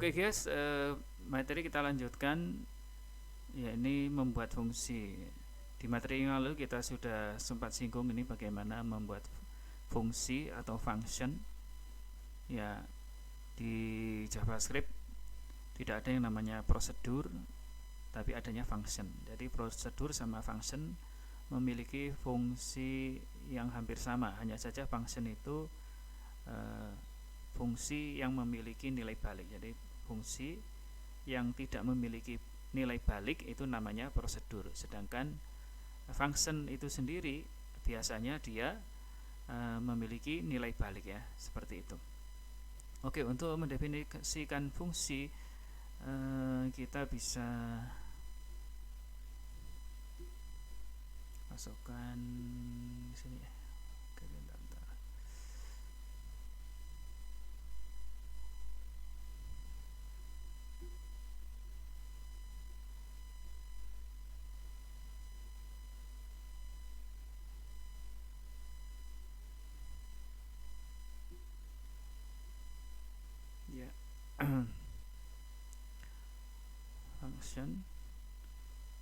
Oke guys, materi kita lanjutkan, ya ini membuat fungsi. Di materi yang lalu kita sudah sempat singgung ini bagaimana membuat fungsi atau function. Ya, di JavaScript tidak ada yang namanya prosedur, tapi adanya function. Jadi prosedur sama function memiliki fungsi yang hampir sama, hanya saja function itu fungsi yang memiliki nilai balik. Jadi fungsi yang tidak memiliki nilai balik itu namanya prosedur, sedangkan function itu sendiri biasanya dia memiliki nilai balik, ya, seperti itu. Oke, untuk mendefinisikan fungsi kita bisa masukkan di sini ya. Oke, bentar. Ya. Function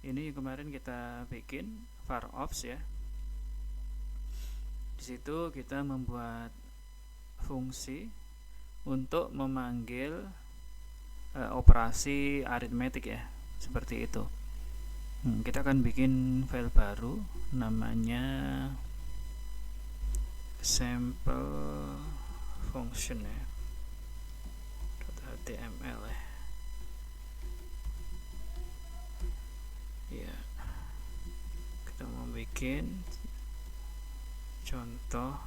ini kemarin kita bikin var ops, ya. Di situ kita membuat fungsi untuk memanggil operasi aritmetik, ya, seperti itu. Kita akan bikin file baru namanya sample function, ya, .html, ya. Ya, kita mau bikin contoh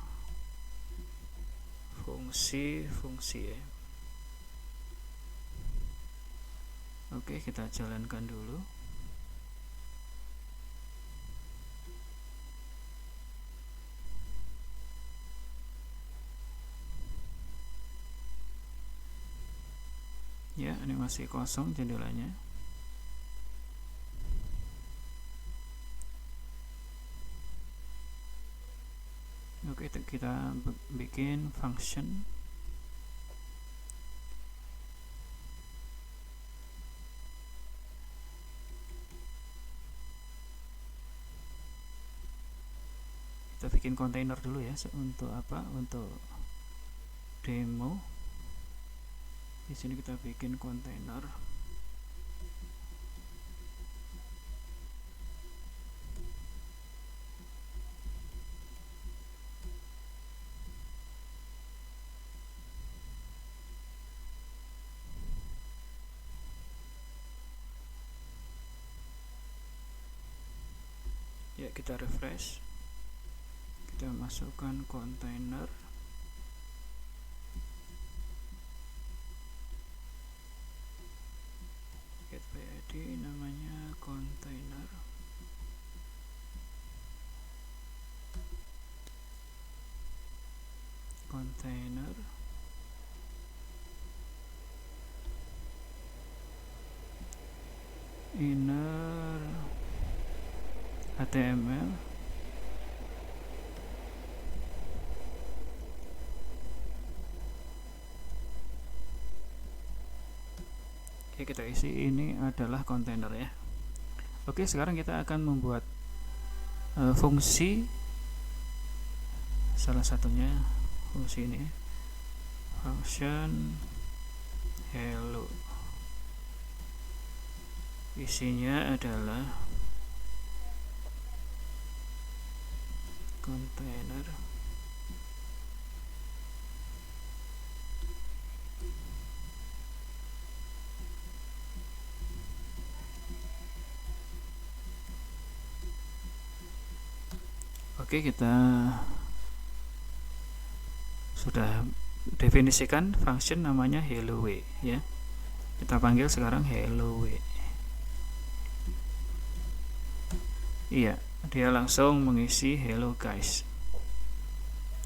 fungsi, ya. Oke, kita jalankan dulu. Ya, ini masih kosong jendelanya. Oke, kita bikin function. Kita bikin kontainer dulu, ya, untuk apa? Untuk demo. Di sini kita bikin kontainer. Ya, kita refresh. Kita masukkan kontainer. Get by ID namanya kontainer. Kontainer inner HTML. Oke, kita isi ini adalah kontainer, ya. Oke, sekarang kita akan membuat fungsi, salah satunya fungsi ini, function hello. Isinya adalah kontainer Oke, kita sudah definisikan function namanya hello way, ya. Kita panggil sekarang hello way. Iya, dia langsung mengisi hello guys.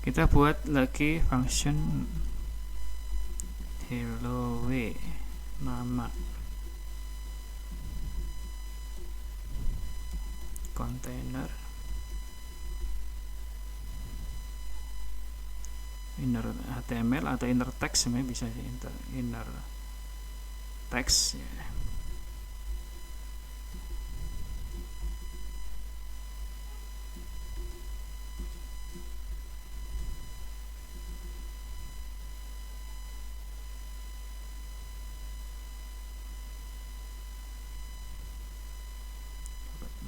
Kita buat lagi function hello way nama container inner HTML atau inner text, sebenarnya bisa inner teks ya.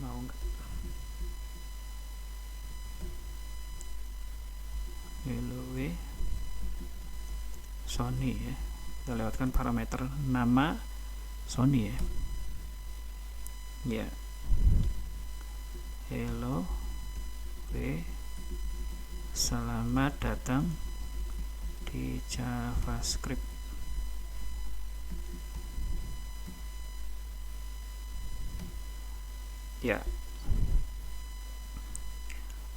Mau nggak? Hello Sony ya, kita lewatkan parameter nama Sony ya. Ya, hello selamat datang di JavaScript. Ya,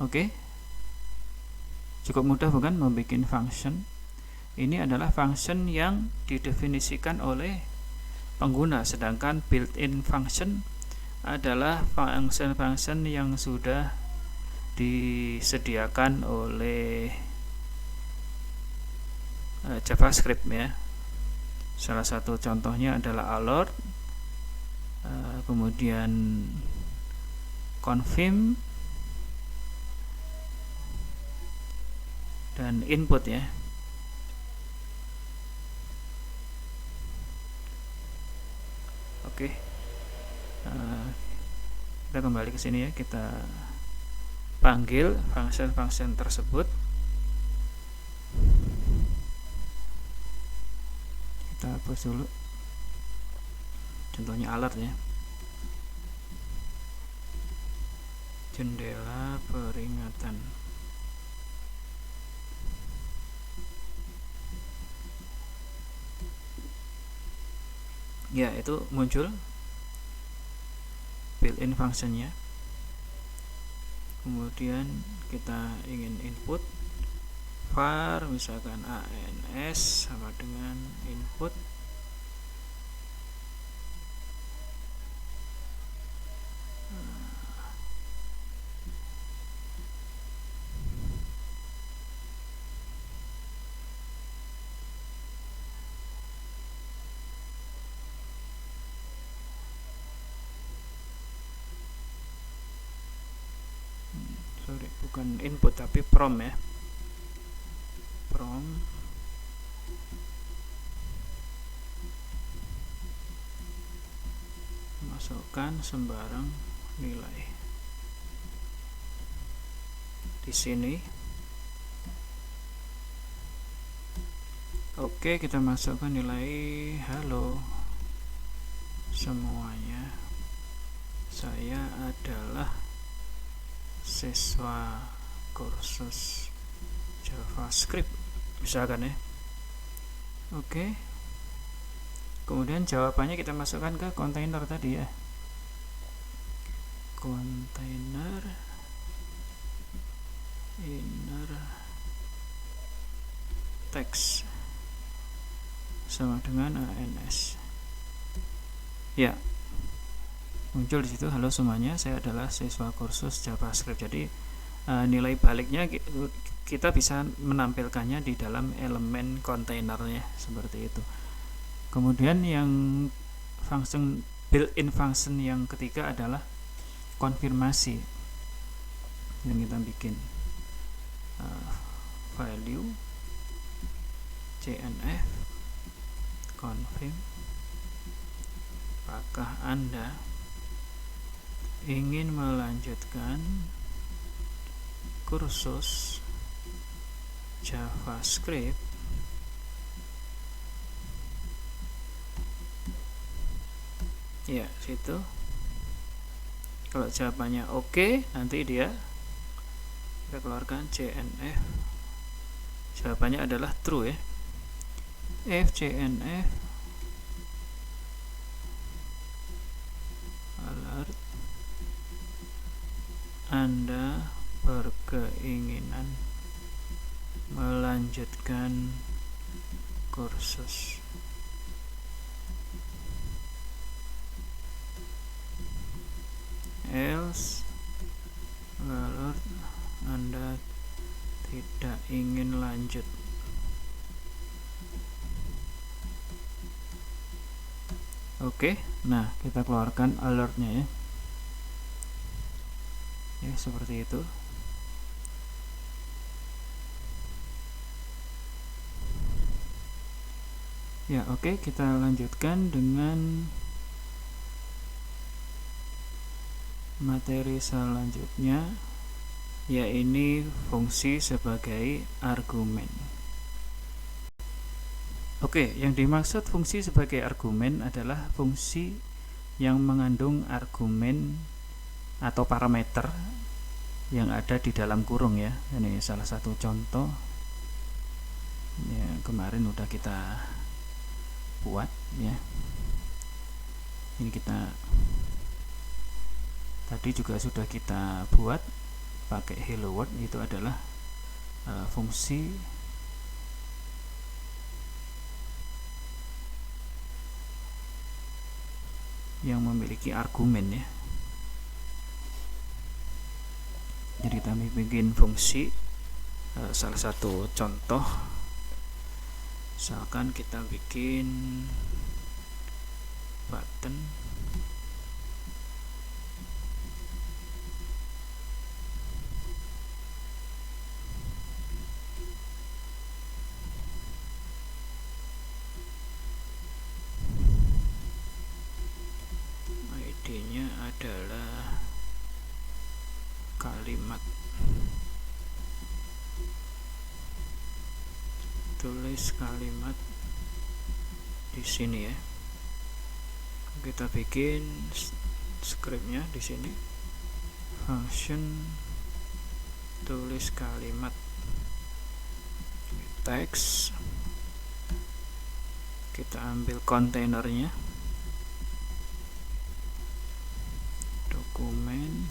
oke. Cukup mudah bukan membuat function. Ini adalah function yang didefinisikan oleh pengguna, sedangkan built-in function adalah function-function yang sudah disediakan oleh JavaScript ya. Salah satu contohnya adalah alert, kemudian confirm dan input ya. Oke, kita kembali ke sini ya, kita panggil function-function tersebut. Kita hapus dulu, contohnya alert ya, jendela peringatan. Ya, itu muncul built-in functionnya. Kemudian kita ingin input var, misalkan ans sama dengan input. Sorry, bukan input tapi prom ya, prom masukkan sembarang nilai di sini. Oke, kita masukkan nilai halo semuanya, saya adalah siswa kursus JavaScript misalkan ya. Oke, kemudian jawabannya kita masukkan ke kontainer tadi ya, kontainer inner text sama dengan ans ya. Muncul di situ, halo semuanya, saya adalah siswa kursus JavaScript. Jadi nilai baliknya kita bisa menampilkannya di dalam elemen kontainernya seperti itu. Kemudian yang function built-in function yang ketiga adalah konfirmasi, yang kita bikin value cnf confirm apakah Anda ingin melanjutkan kursus JavaScript. Ya, situ. Kalau jawabannya oke, nanti dia kita keluarkan cnf. Jawabannya adalah true ya. If cnf alert Anda berkeinginan melanjutkan kursus. Else alert Anda tidak ingin lanjut. Oke, nah kita keluarkan alertnya ya. Ya, seperti itu. Ya, oke, kita lanjutkan dengan materi selanjutnya, yaitu fungsi sebagai argumen. Oke, yang dimaksud fungsi sebagai argumen adalah fungsi yang mengandung argumen atau parameter yang ada di dalam kurung ya. Ini salah satu contoh ya, kemarin udah kita buat ya. Ini kita tadi juga sudah kita buat pakai hello world, itu adalah fungsi yang memiliki argumen ya. Jadi kami bikin fungsi salah satu contoh, misalkan kita bikin button ID-nya adalah kalimat, tulis kalimat di sini ya. Kita bikin scriptnya di sini, function tulis kalimat teks, kita ambil kontainernya, dokumen,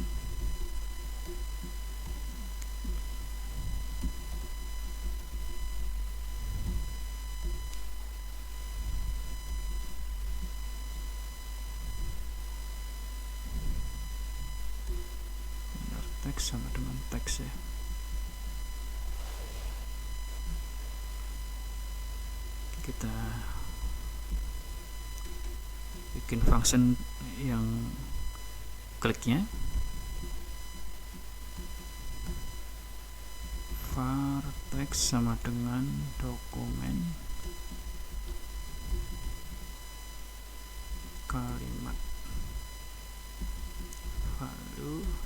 teks sama dengan teks ya. Kita bikin function yang kliknya var teks sama dengan dokumen kalimat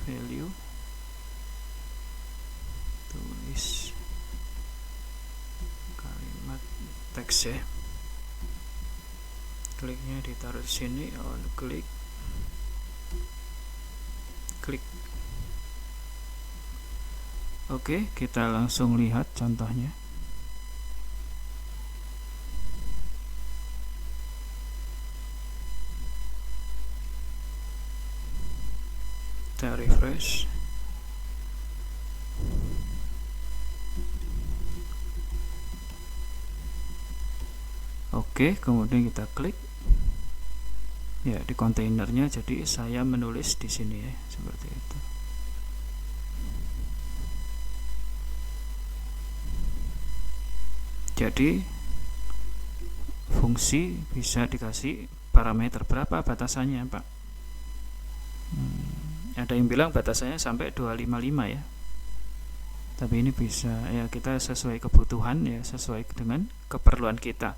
value tulis kalimat teks ya. Kliknya ditaruh di sini, on klik. Oke, kita langsung lihat contohnya. Kita refresh. Oke, kemudian kita klik ya di kontainernya. Jadi saya menulis di sini ya, seperti itu. Jadi fungsi bisa dikasih parameter. Berapa batasannya, Pak? Ada yang bilang batasannya sampai 255 ya. Tapi ini bisa ya, kita sesuai kebutuhan ya, sesuai dengan keperluan kita.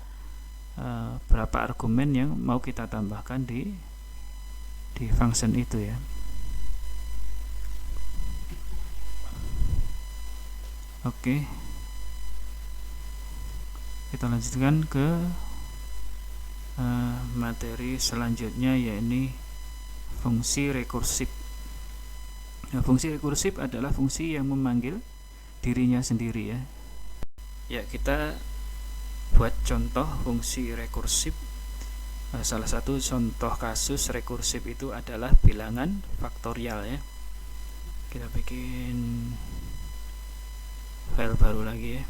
Berapa argumen yang mau kita tambahkan di function itu ya. Oke, kita lanjutkan ke materi selanjutnya, yaitu fungsi rekursif. Nah, fungsi rekursif adalah fungsi yang memanggil dirinya sendiri ya. Ya, kita buat contoh fungsi rekursif. Salah satu contoh kasus rekursif itu adalah bilangan faktorial ya. Kita bikin file baru lagi ya,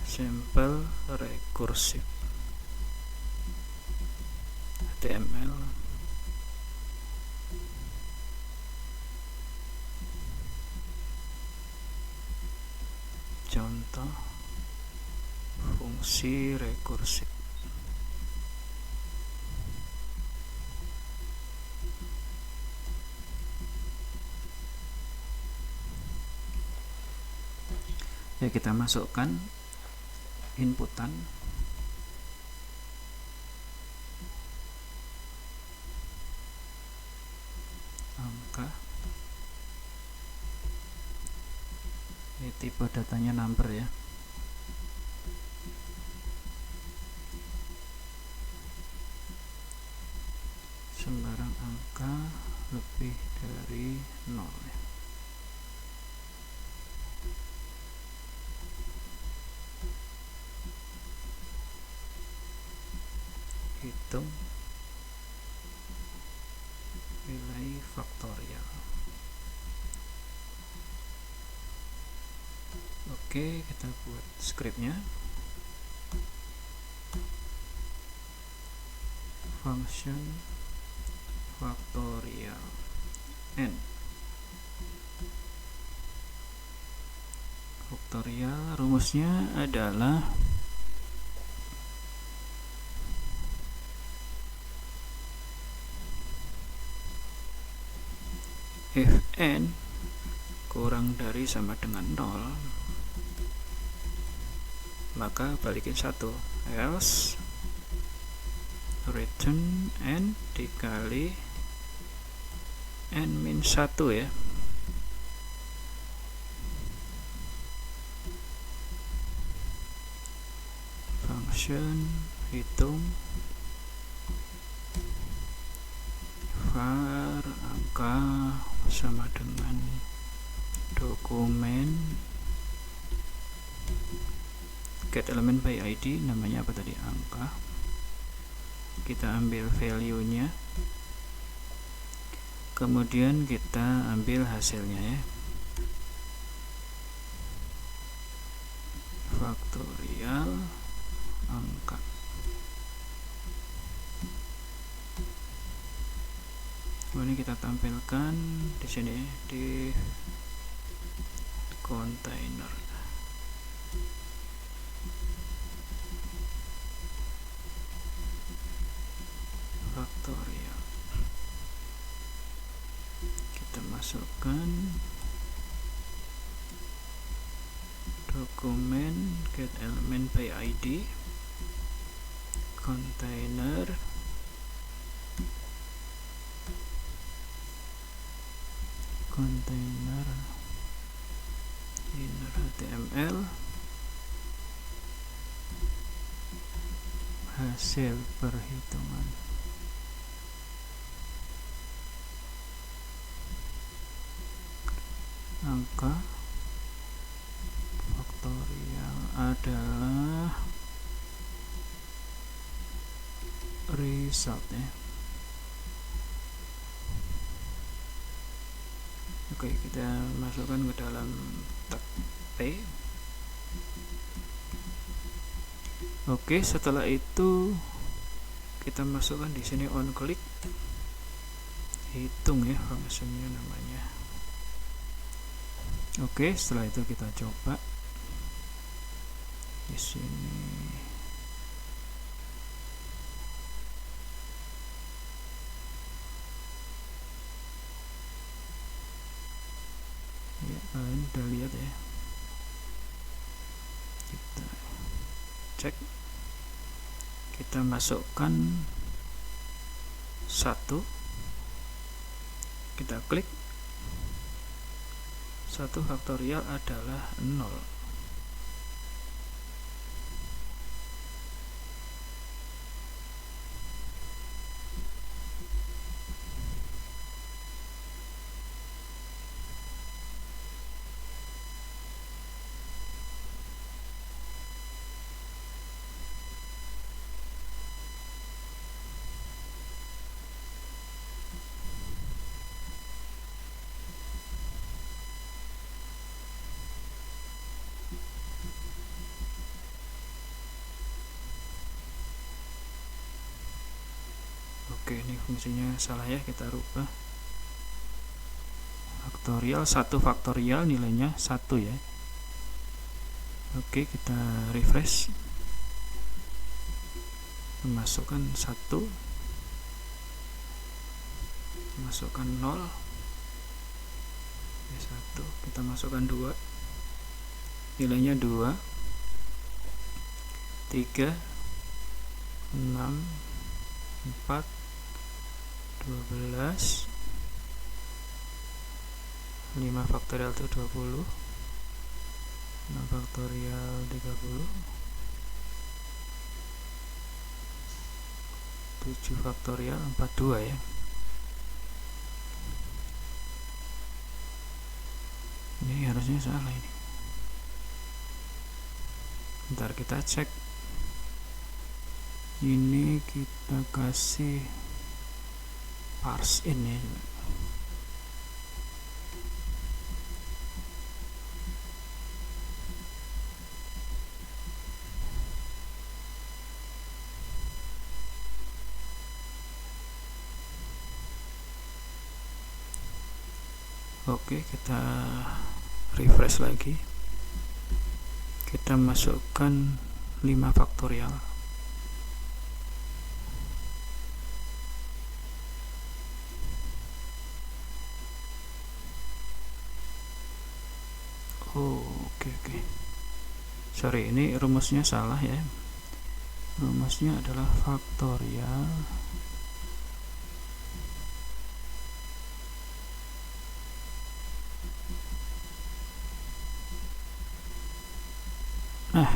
sampel rekursif HTML. Contoh fungsi rekursif. Ya, kita masukkan inputan angka. Ini tipe datanya number ya. Sembarang angka lebih dari 0 ya. Hitung nilai faktorial. Oke, kita buat scriptnya. Function faktorial n. Faktorial rumusnya adalah fn kurang dari sama dengan 0, maka balikin 1, else return n dikali n min 1 ya. Function hitung var angka sama dengan dokumen get element by id, namanya apa tadi, angka. Kita ambil value nya, kemudian kita ambil hasilnya ya, faktorial angka. Ini kita tampilkan di sini di kontainer. Faktorial. Kita masukkan dokumen get element by id, kontainer, inner html, hasil perhitungan. Angka faktorial adalah result ya. Oke, kita masukkan ke dalam tab P. Oke, setelah itu kita masukkan di sini on click, hitung ya fungsinya namanya. Oke, setelah itu kita coba di sini. Ya, kalian udah lihat ya. Kita cek, kita masukkan 1, kita klik, 1 faktorial adalah 0. Oke, ini fungsinya salah ya, kita rubah. Faktorial 1 faktorial nilainya 1 ya. Oke, kita refresh. Masukkan 1, masukkan 0, 1, kita masukkan 2, nilainya 2, 3, 6, 4, 12, 5 faktorial itu 20, 6 faktorial 30, 7 faktorial 42 ya. Ini harusnya salah ini. Bentar kita cek. Ini kita kasih parse in ya. Oke, kita refresh lagi. Kita masukkan 5 faktorial. Oke. Sorry, ini rumusnya salah ya. Rumusnya adalah faktorial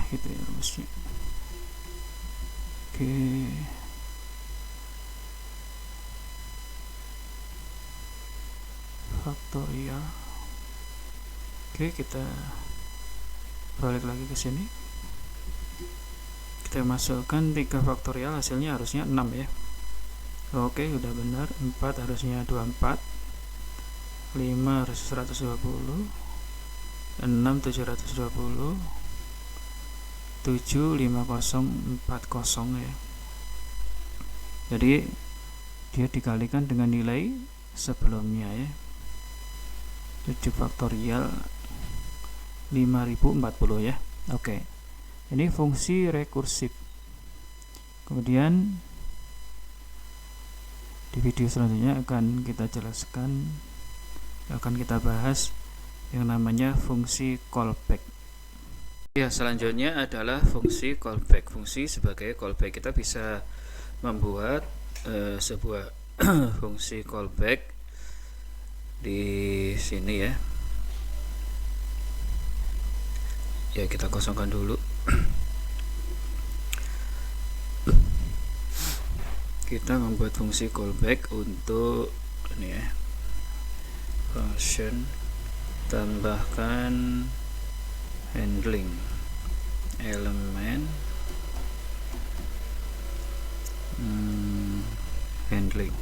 gitu ya rumusnya. Oke. Faktorial. Oke, kita balik lagi ke sini. Kita masukkan 3 faktorial, hasilnya harusnya 6 ya. Oke, udah benar. 4 harusnya 24, 5 harus 120, 6 720, 7 5040 ya. Jadi dia dikalikan dengan nilai sebelumnya ya. 7 faktorial 5040 ya. Oke. Ini fungsi rekursif. Kemudian di video selanjutnya akan kita jelaskan, akan kita bahas yang namanya fungsi callback. Ya, selanjutnya adalah fungsi callback. Fungsi sebagai callback, kita bisa membuat sebuah fungsi callback di sini ya. Ya, kita kosongkan dulu. Kita membuat fungsi callback untuk ini ya, function tambahkan handling elemen handling.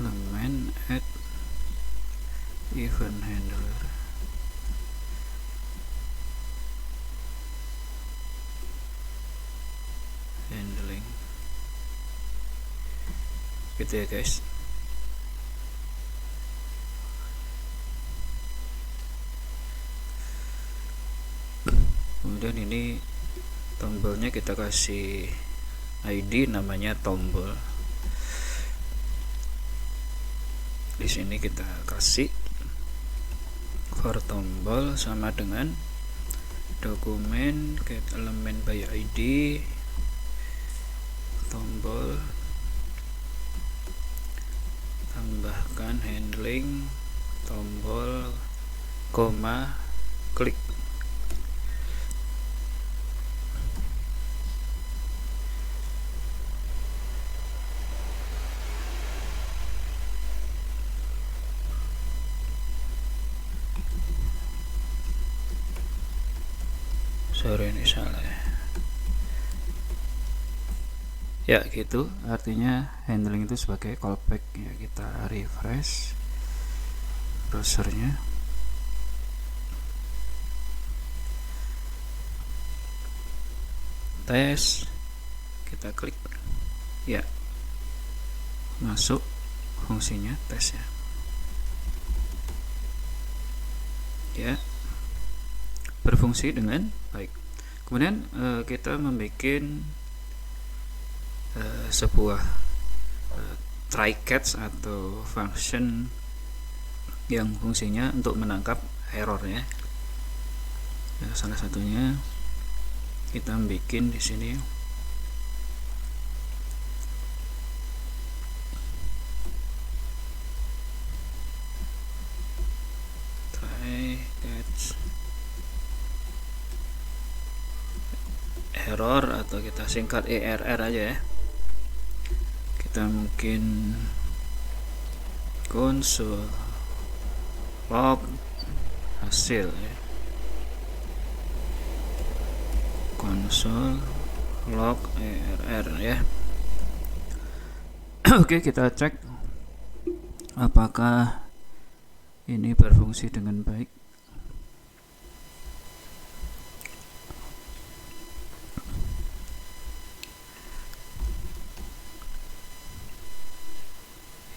Elemen add event handler. Handling. Gitu ya guys. Kemudian ini tombolnya kita kasih ID namanya tombol. Di sini kita kasih for tombol sama dengan dokumen get elemen by ID tombol tambahkan handling tombol koma klik. Sorry, ini salah ya, gitu artinya handling itu sebagai callback ya. Kita refresh browsernya. Tes, kita klik ya, masuk fungsinya tes ya, berfungsi dengan baik. Kemudian kita membuat sebuah try catch atau function yang fungsinya untuk menangkap errornya. Ya, salah satunya kita bikin di sini try catch error, atau kita singkat ERR aja ya. Kita mungkin console log hasil ya, console log ERR ya. Oke, kita cek apakah ini berfungsi dengan baik.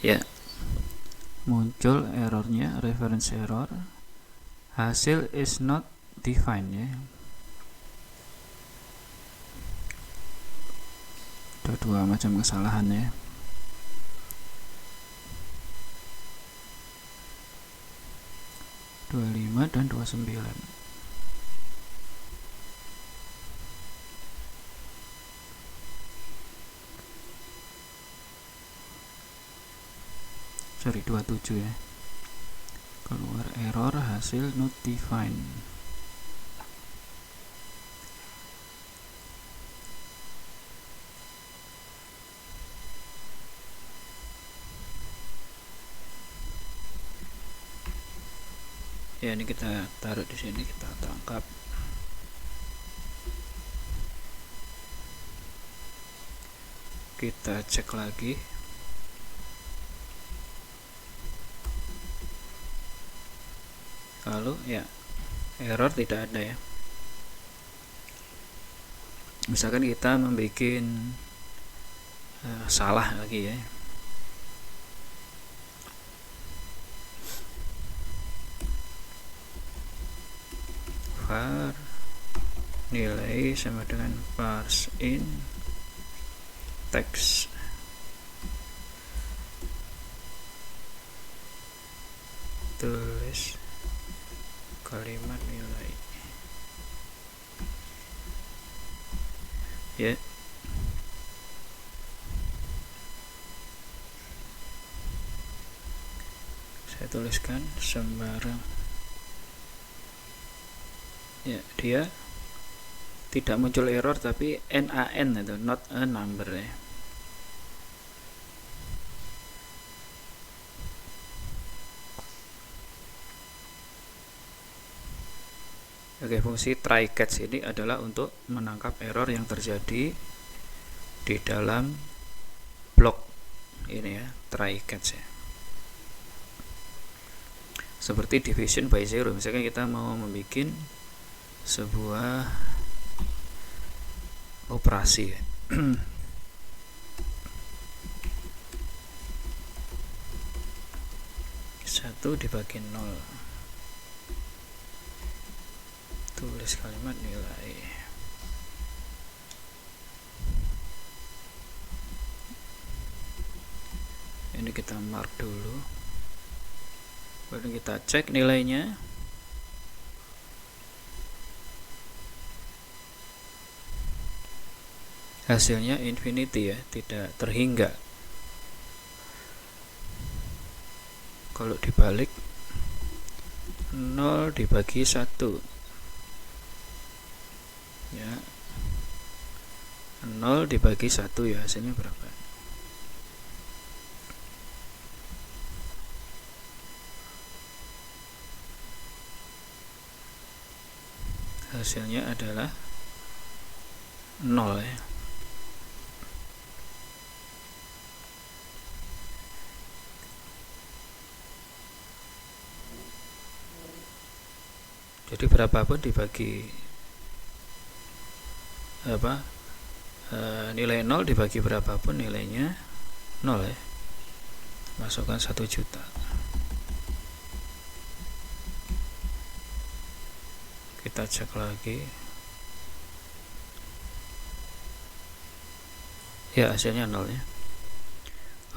Ya, muncul errornya, reference error, hasil is not defined ya. Ada dua macam kesalahan ya. Dua 25 dan 29. Sorry, 27 ya. Keluar error hasil not defined. Ya, ini kita taruh di sini, kita tangkap. Kita cek lagi. Lalu ya, error tidak ada ya. Misalkan kita membuat salah lagi ya. Var nilai sama dengan parse in text. Tulis kalimat nilai ya. Saya tuliskan sembarang ya, dia tidak muncul error tapi NaN itu not a number ya. Oke, fungsi try catch ini adalah untuk menangkap error yang terjadi di dalam blok ini ya, try catch ya. Seperti division by zero, misalkan kita mau membuat sebuah operasi ya. 1 dibagi 0, tulis kalimat nilai. Ini kita mark dulu, baru kita cek nilainya. Hasilnya infinity ya, tidak terhingga. Kalau dibalik 0 dibagi 1 ya, 0 dibagi 1 ya, hasilnya berapa? Hasilnya adalah 0 ya. Jadi berapapun dibagi nilai 0 dibagi berapapun nilainya 0 ya. Masukkan 1 juta. Kita cek lagi Ya, hasilnya 0 ya.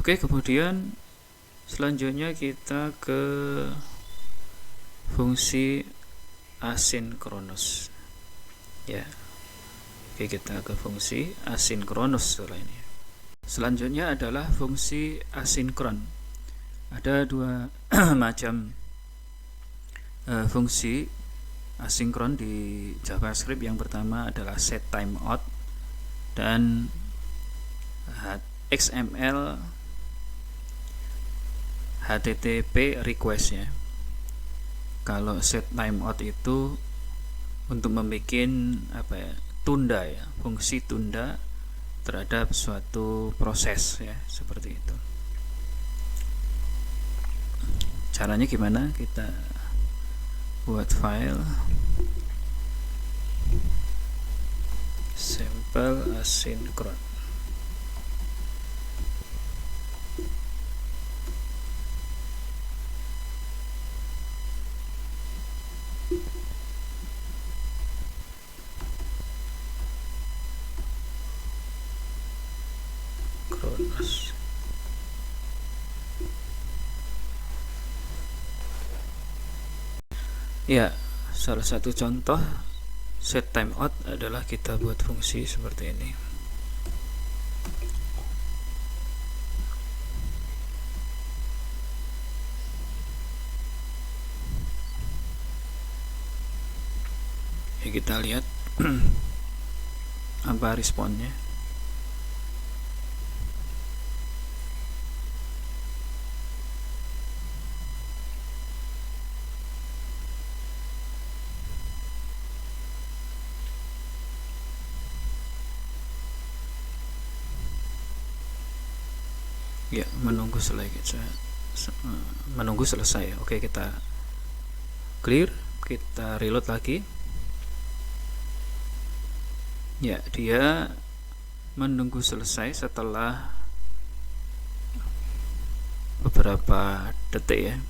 Oke, kemudian selanjutnya kita ke fungsi asinkronus. Ya. Oke, kita ke fungsi asinkronus setelah ini. Selanjutnya adalah fungsi asinkron. Ada dua macam fungsi asinkron di JavaScript. Yang pertama adalah set timeout dan XML HTTP request ya. Kalau set timeout itu untuk membuat tunda ya, fungsi tunda terhadap suatu proses ya, seperti itu. Caranya gimana? Kita buat file sampel asinkron. Ya, salah satu contoh set timeout adalah kita buat fungsi seperti ini. Ya, kita lihat apa responnya. Ya, menunggu selesai. Oke, kita clear, kita reload lagi. Ya, dia menunggu selesai setelah beberapa detik ya.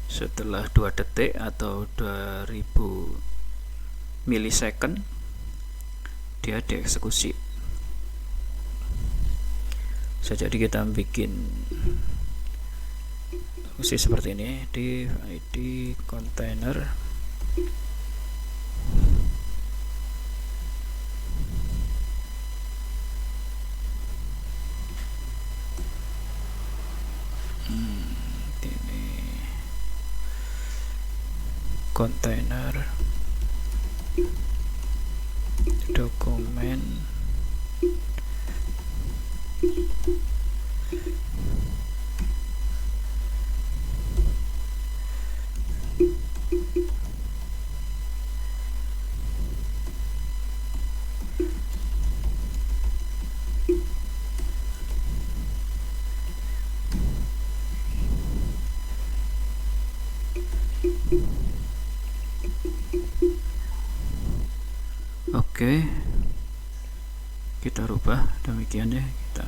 Setelah 2 detik atau 2000 milisecond dia dieksekusi. Jadi kita bikin fungsi seperti ini, div id container ini container dokumen Oke, kita rubah demikian ya. Kita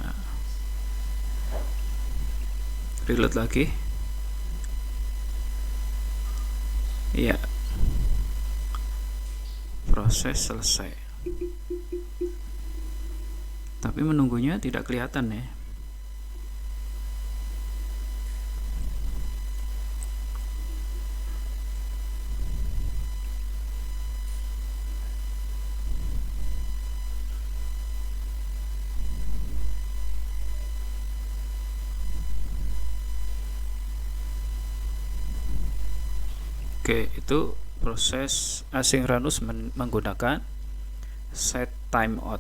reload lagi. Ya, proses selesai. Tapi menunggunya tidak kelihatan ya. Oke, itu proses asinkronus menggunakan set timeout.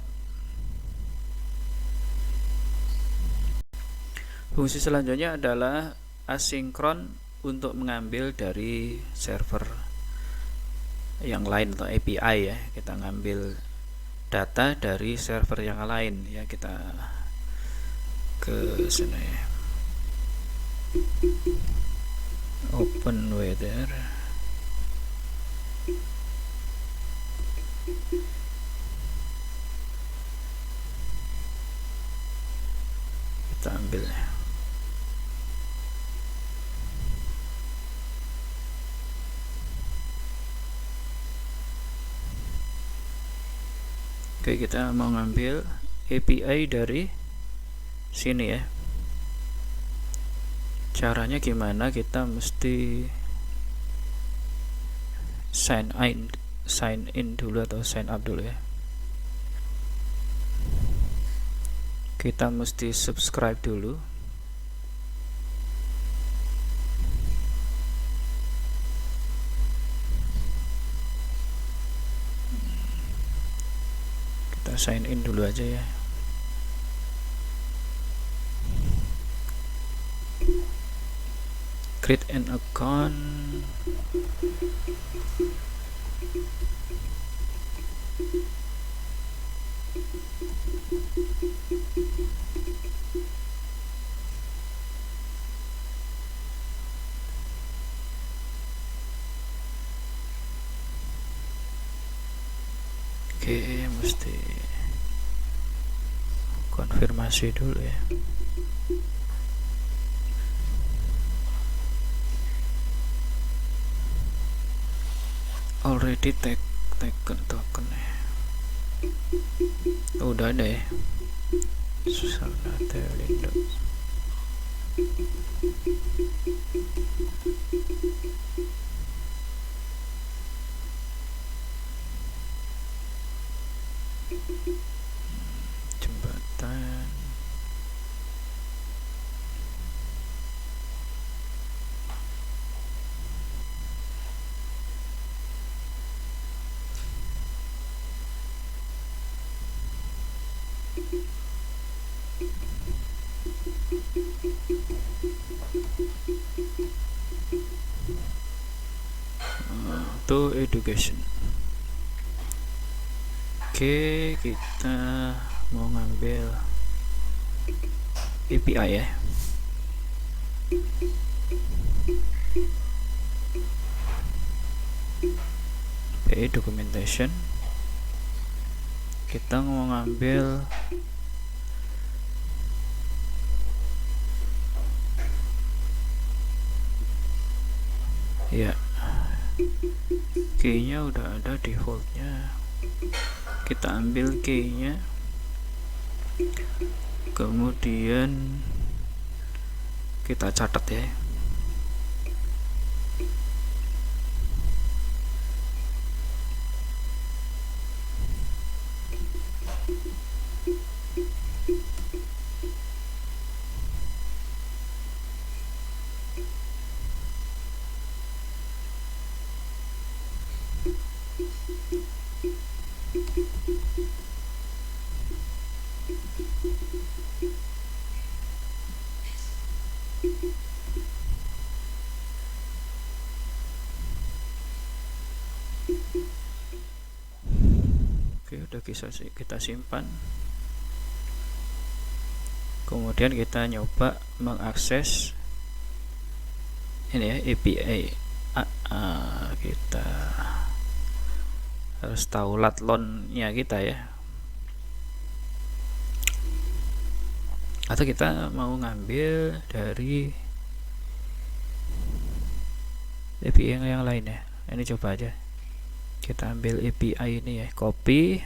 Fungsi selanjutnya adalah asinkron untuk mengambil dari server yang lain atau API ya. Kita ngambil data dari server yang lain ya. Kita ke sini, open weather. Kita ambil oke, kita mau ngambil API dari sini ya. Caranya gimana? Kita mesti sign in dulu atau sign up dulu ya. Kita mesti subscribe dulu. Kita sign in dulu aja ya. Create an account. Oke, mesti konfirmasi dulu ya. Already taken token ya. Udah ada ya. Sanate Windows. Jembatan. To education. Oke, kita mau ngambil API ya. API documentation. Kita mau ngambil ya, key-nya udah ada defaultnya. Kita ambil key-nya, kemudian kita catat ya. Oke, udah kita simpan. Kemudian kita nyoba mengakses ini ya, API. Kita harus tahu latlonnya kita ya. Atau kita mau ngambil dari API yang lain ya. Ini coba aja. Kita ambil API ini ya, copy,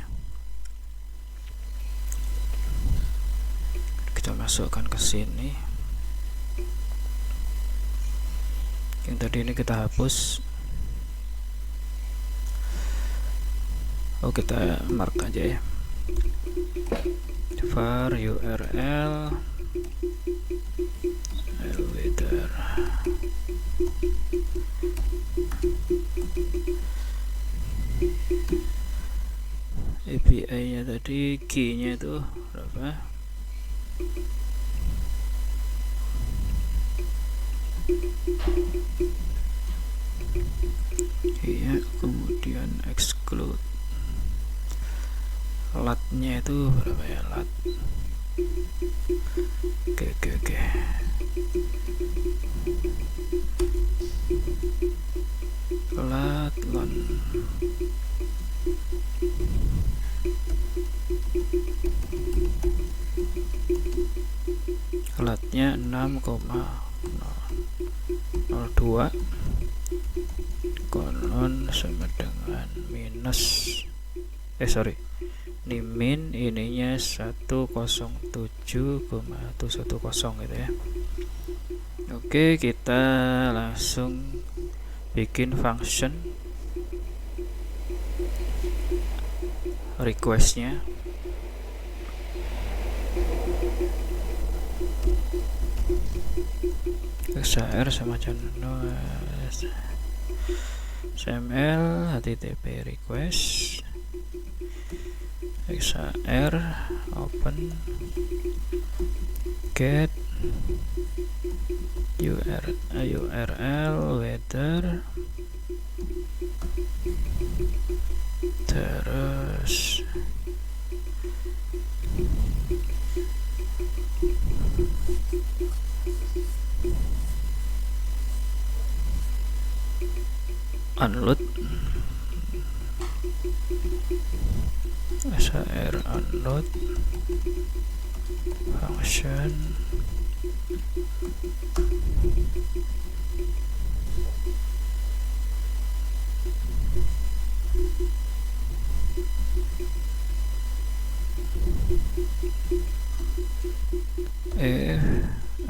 kita masukkan ke sini. Yang tadi ini kita hapus. Oh, kita mark aja ya, var url weather. API-nya tadi, key-nya itu berapa? Key-nya, kemudian exclude. Lat-nya itu berapa ya? Lat. Oke. Latlon. Latnya 6,02 kolon sama dengan minus ini min, ininya 107,110 gitu ya. Oke, kita langsung bikin function requestnya. XR sama channel SML http request XR open get URL weather terus unload SR unload function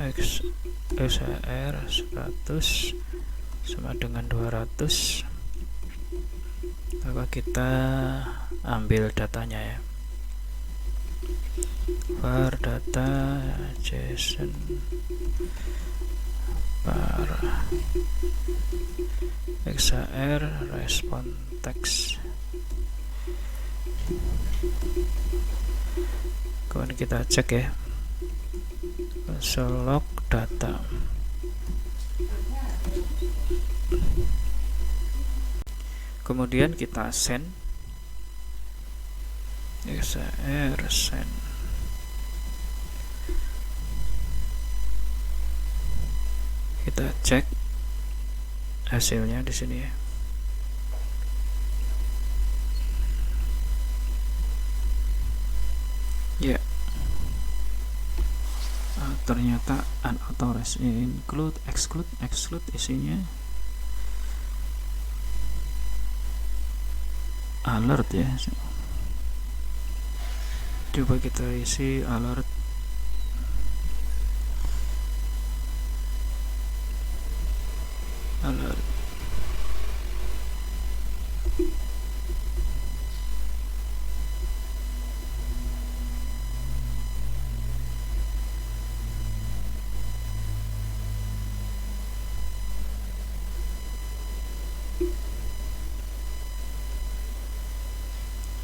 x SR 100 sama dengan 200, maka kita ambil datanya ya, var data JSON var XR respon text, kemudian kita cek ya console log data. Kemudian kita send XR send. Kita cek hasilnya di sini ya. Ya. Ternyata unauthorized, include, exclude isinya alert ya. Coba kita isi alert.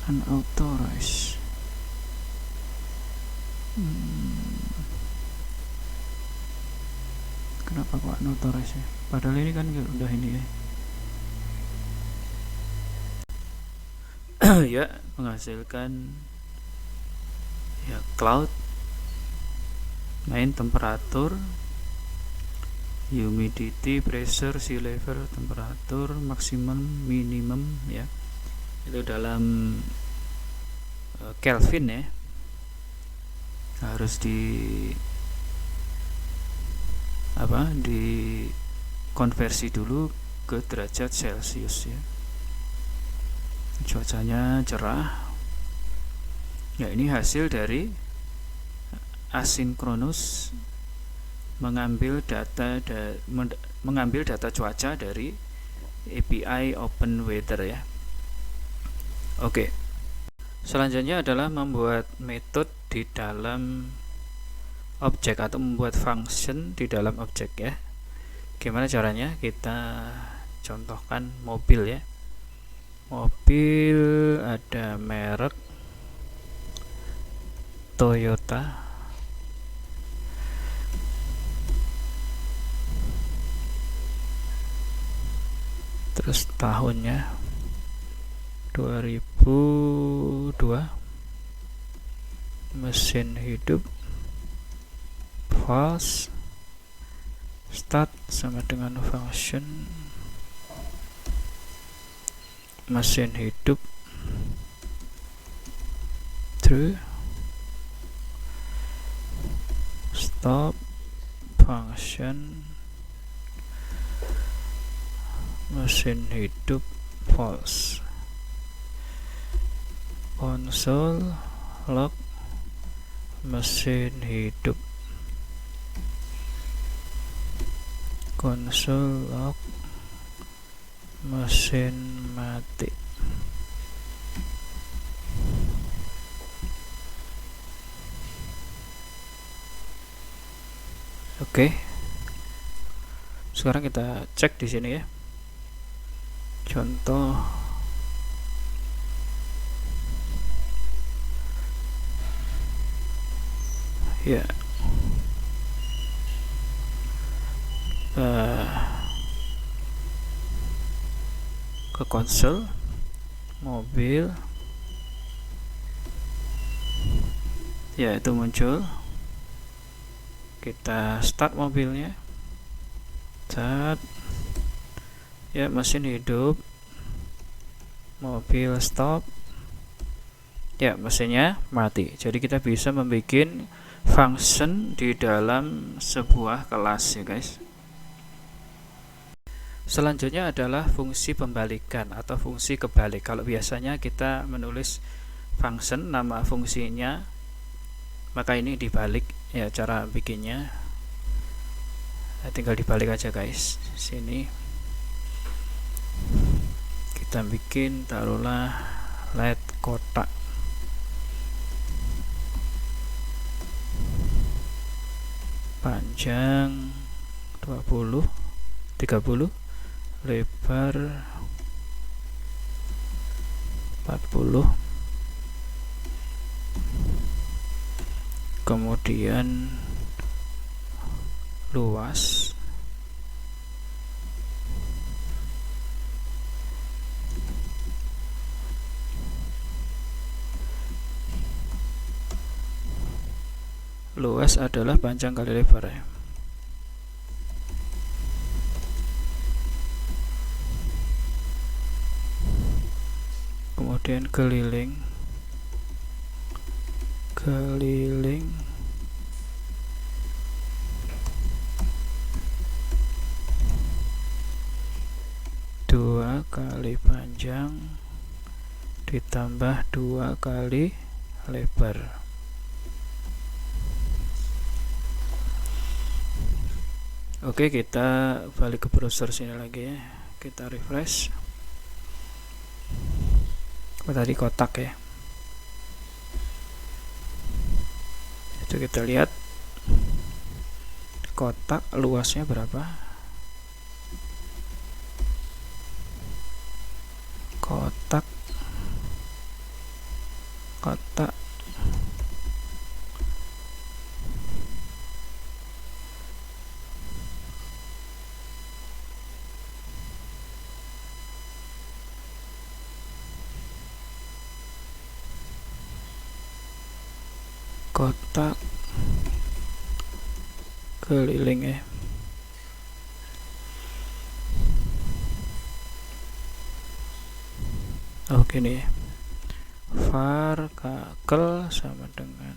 Unauthorized. Kenapa kok unauthorized ya? Padahal ini kan udah ini ya. Ya, menghasilkan ya cloud, main temperatur, humidity, pressure, sea level, temperatur, maximum, minimum ya. Itu dalam Kelvin ya, harus di konversi dulu ke derajat Celcius ya. Cuacanya cerah ya, ini hasil dari asinkronus mengambil data cuaca dari API Open Weather ya. Oke. Selanjutnya adalah membuat metode di dalam objek atau membuat function di dalam objek ya. Gimana caranya? Kita contohkan mobil ya. Mobil ada merek Toyota. Terus tahunnya 2002, mesin hidup false, start sama dengan function mesin hidup true, stop function mesin hidup false. Konsol log mesin hidup. Konsol log mesin mati. Oke. Sekarang kita cek di sini ya. Contoh ya. Ke konsol mobil ya, itu muncul. Kita start mobilnya, start ya, mesin hidup, mobil stop ya, mesinnya mati. Jadi kita bisa membuat function di dalam sebuah kelas ya guys. Selanjutnya adalah fungsi pembalikan atau fungsi kebalik. Kalau biasanya kita menulis function nama fungsinya, maka ini dibalik ya cara bikinnya. Tinggal dibalik aja guys. Sini kita bikin, taruhlah let kotak. Panjang 20, 30, lebar 40, kemudian luas adalah panjang kali lebar ya. Kemudian keliling 2 kali panjang ditambah 2 kali lebar. Oke, kita balik ke browser sini lagi ya. Kita refresh. Tadi kotak ya. Itu kita lihat kotak luasnya berapa. Kotak keliling ya. Oke nih, var kakel sama dengan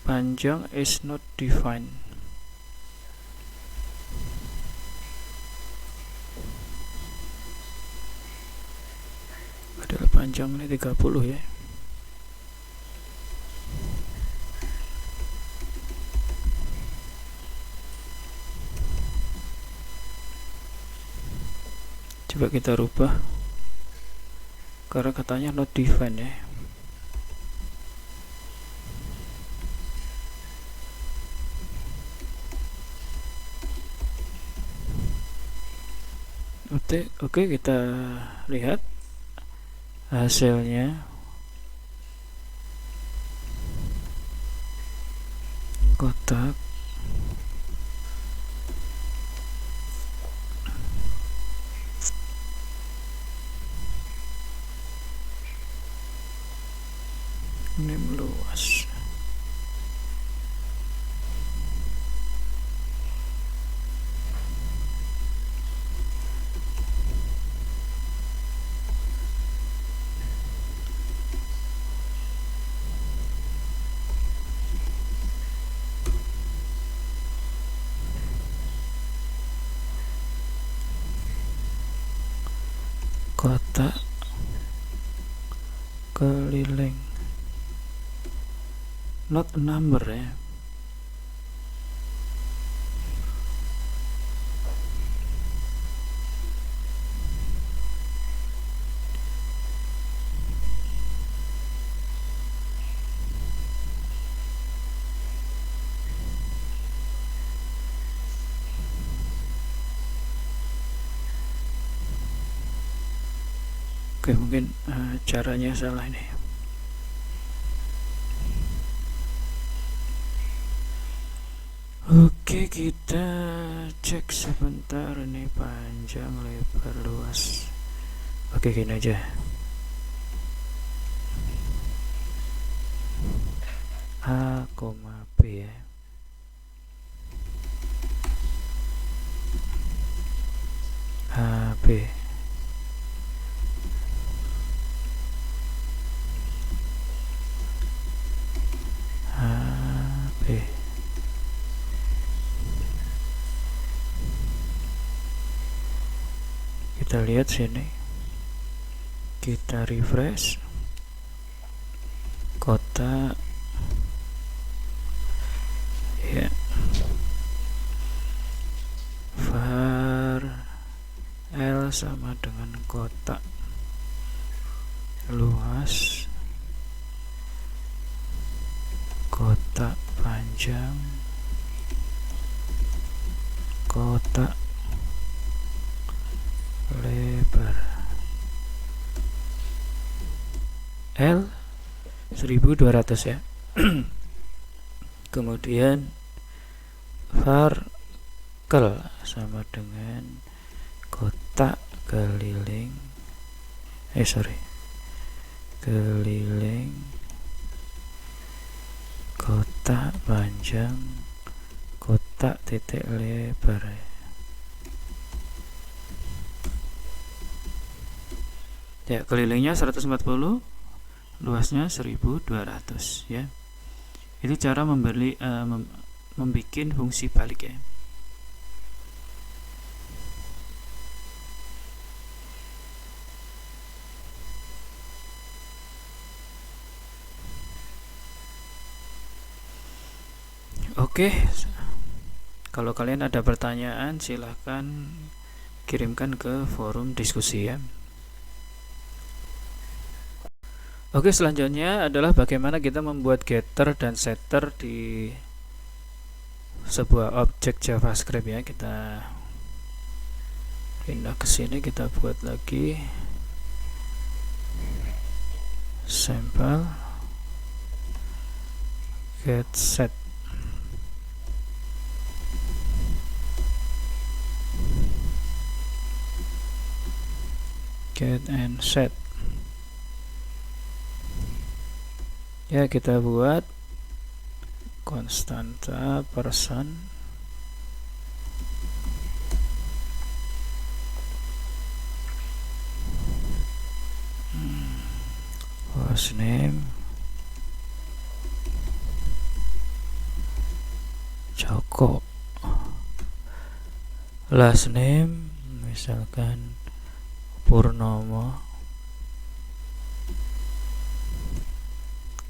panjang is not defined. Adalah panjang ini 30 ya. Coba kita rubah karena katanya not defined ya. Oke, kita lihat hasilnya. Kotak ini meluas. kotak keliling, not a number ya. Oke, mungkin caranya salah ini. Oke, kita cek sebentar ini panjang, lebar, luas. Oke, gini aja. A, B ya. B. B. Kita lihat sini, kita refresh kotak ya, var L sama dengan kotak, luas, kotak panjang, kotak lebar, L 1200 ya. Kemudian var kel sama dengan kotak keliling keliling, kotak panjang, kotak titik lebar. Ya, kelilingnya 140, luasnya 1200 ya. Itu cara membuat fungsi balik ya. Oke, kalau kalian ada pertanyaan silahkan kirimkan ke forum diskusi ya. Oke, selanjutnya adalah bagaimana kita membuat getter dan setter di sebuah objek JavaScript ya. Kita pindah ke sini, kita buat lagi sampel get set. Get and set. Ya, kita buat konstanta person host name Joko, last name misalkan Purnomo,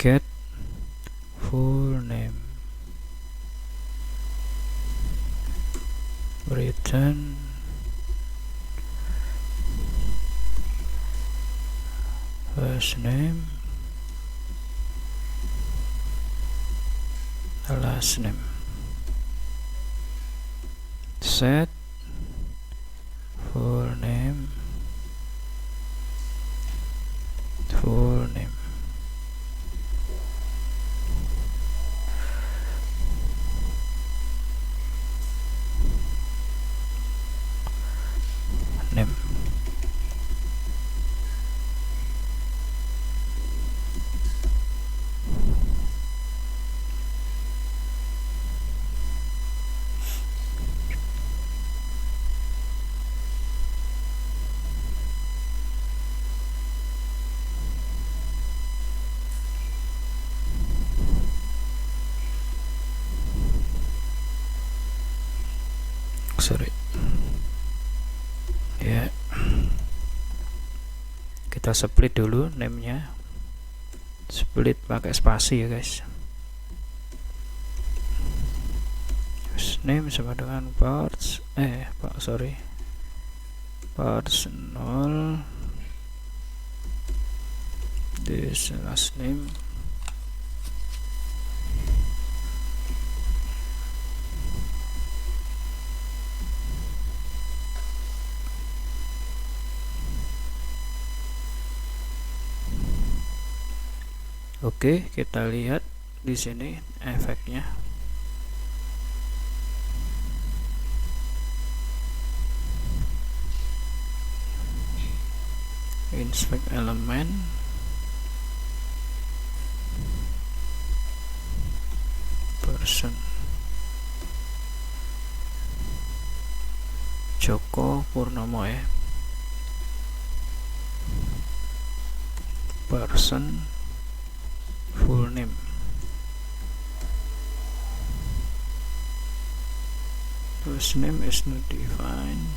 get full name, return first name, last name, set full name, full name. Name. Sorry ya. kita split dulu name-nya, split pakai spasi ya guys. Name sama dengan personal this last name Oke, kita lihat di sini efeknya. Inspect element, person, Joko Purnomo ya, person, full name, first name is not defined,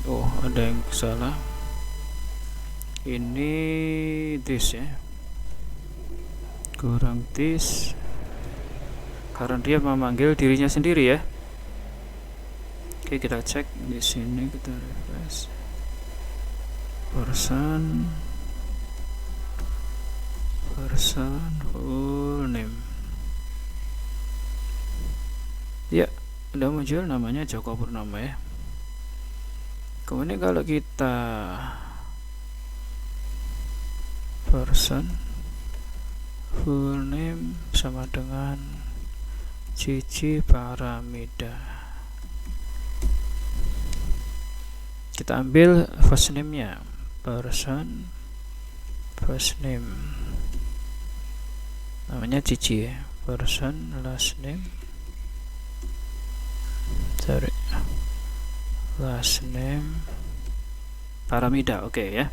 oh ada yang salah, ini this ya, kurang this karena dia memanggil dirinya sendiri ya. Oke, kita cek di sini, kita refresh. Person full name. Ya, udah muncul namanya Joko Purnomo ya. Kemudian kalau kita person full name sama dengan Cici Paramida. Kita ambil first name-nya, person first name namanya Cici ya, person last name Paramida. Oke ya.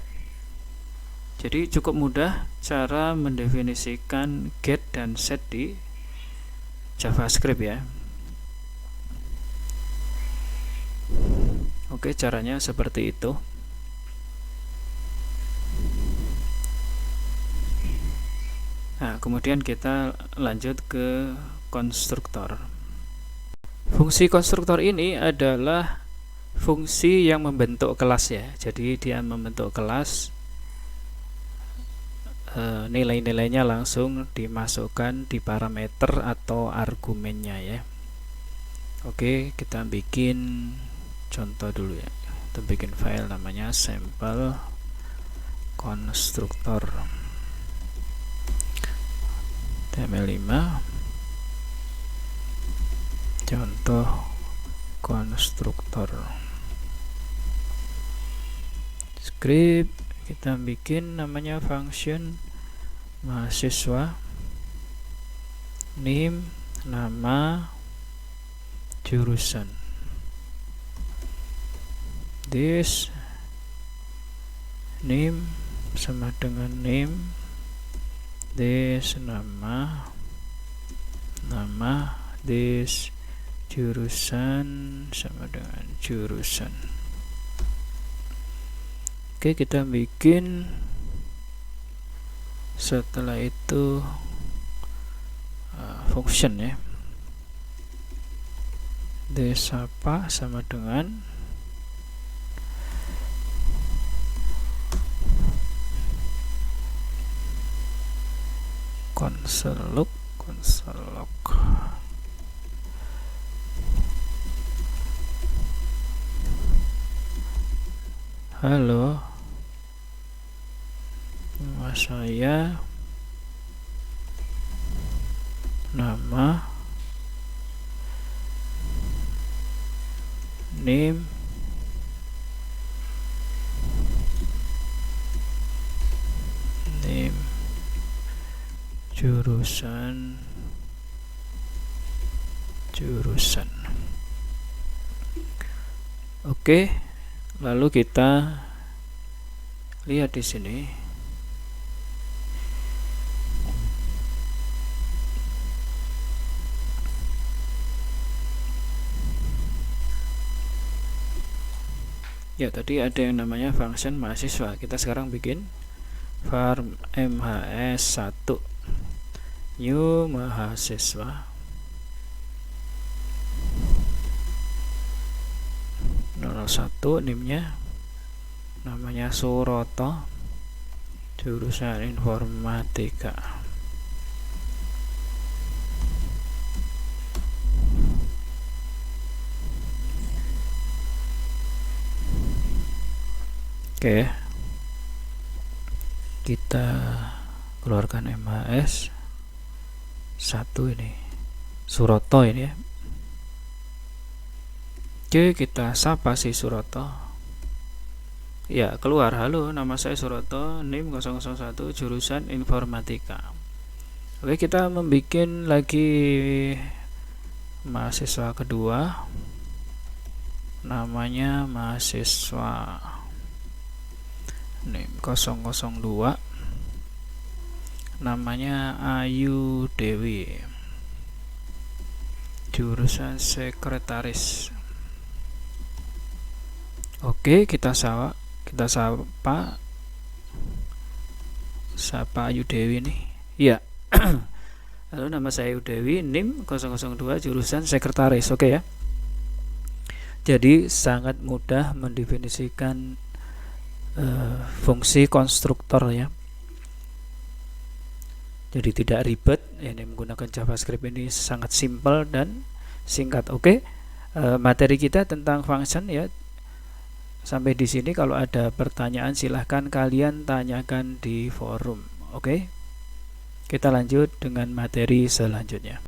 Jadi cukup mudah cara mendefinisikan get dan set di JavaScript ya. Oke, caranya seperti itu. Nah, kemudian kita lanjut ke konstruktor. Fungsi konstruktor ini adalah fungsi yang membentuk kelas ya. Jadi dia membentuk kelas, nilai-nilainya langsung dimasukkan di parameter atau argumennya ya. Oke, kita bikin contoh dulu ya. Kita bikin file namanya sampel konstruktor HTML5 contoh konstruktor. Script kita bikin namanya function mahasiswa, name nama, jurusan, this name sama dengan name, this nama, this jurusan sama dengan jurusan. Oke, kita bikin setelah itu function ya, this apa sama dengan console log. Halo, nama saya, nama, name, jurusan. Oke, lalu kita lihat di sini. Ya, tadi ada yang namanya function mahasiswa. Kita sekarang bikin var mhs1 new mahasiswa 01, nimnya namanya Suroto, jurusan informatika. Oke, kita keluarkan MHS 1 ini Suroto ini ya. Oke, kita sapa si Suroto. Ya, keluar. Halo, nama saya Suroto, NIM 001, jurusan informatika. Oke, kita membuat lagi mahasiswa kedua, namanya mahasiswa NIM 002, namanya Ayu Dewi, jurusan sekretaris. Oke, kita sapa Ayu Dewi nih. Iya. Halo, nama saya Ayu Dewi, NIM 002, jurusan sekretaris. Oke ya. Jadi sangat mudah mendefinisikan fungsi konstruktor ya. Jadi tidak ribet. Ini menggunakan JavaScript ini sangat simpel dan singkat. Oke. Materi kita tentang function ya. Sampai di sini. Kalau ada pertanyaan silahkan kalian tanyakan di forum. Oke. Kita lanjut dengan materi selanjutnya.